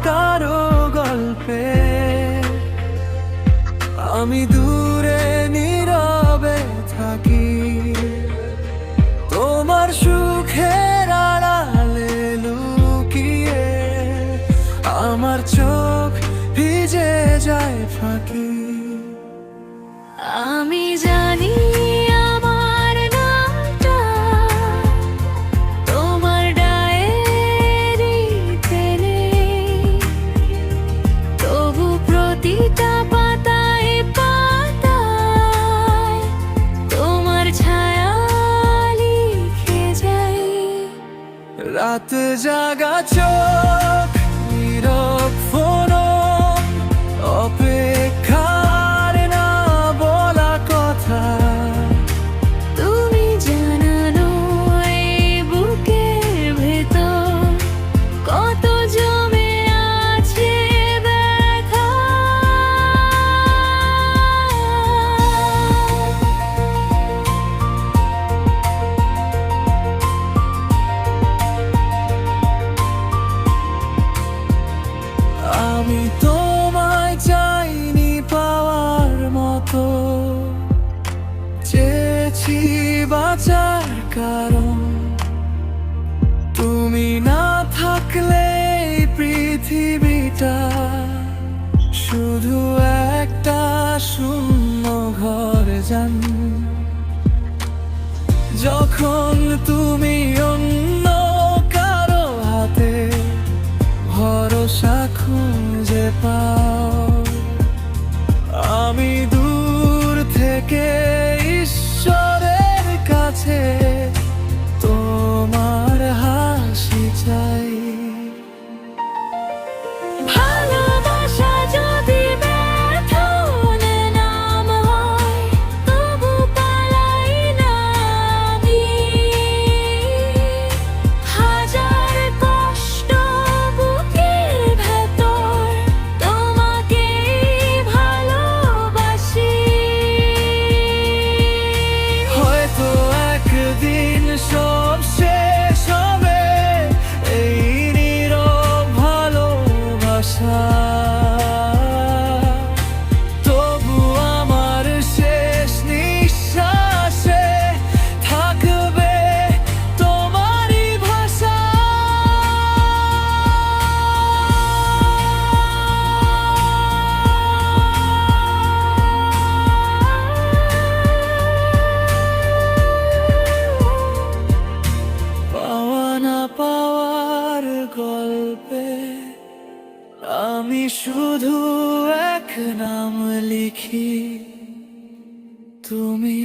কারো গল্পে। আমি দূরে নীরবে থাকি, তোমার সুখের আড়ালে লুকিয়ে আমার চোখ ভিজে যায় ফাঁকি। আমি জানি আমার নামটা তোমার ডায়েরিতে নেই, তবু প্রতিটা পাতায় পাতায় তোমার ছায়া লিখে যাই। রাত জাগা চোখ, নীরব ফোন, অপেক্ষার না বলা কথা। তুমি জানানো এই বুকের ভেতর কত জমে আছে ব্যথা। আমি তোমায় চাইনি পাওয়ার মতো, চেয়েছি বাঁচার কারণ। তুমি না থাকলে এই পৃথিবীটা শুধু একটা শূন্য ঘর জান। যখন তুমি অন্য কারো হাতে ভরসা খুঁজে পাও, আমি দূর থেকে ঈশ্বরের কাছে তোমার হাসি চাই। ভালোবাসা যদি ব্যর্থর নাম হয়, তবু পালাই না আমি। হাজার কষ্ট বুকের ভেতর তোমাকেই ভালোবাসি। হয়তো একদিন সব শেষ হবে এই নীরব ভালোবাসা, তবু আমার শেষ নিঃশ্বাসে থাকবে তোমারই ভাষা। পাওয়া না পাওয়ার গল্পে আমি শুধু এক নাম লিখি, তুমি।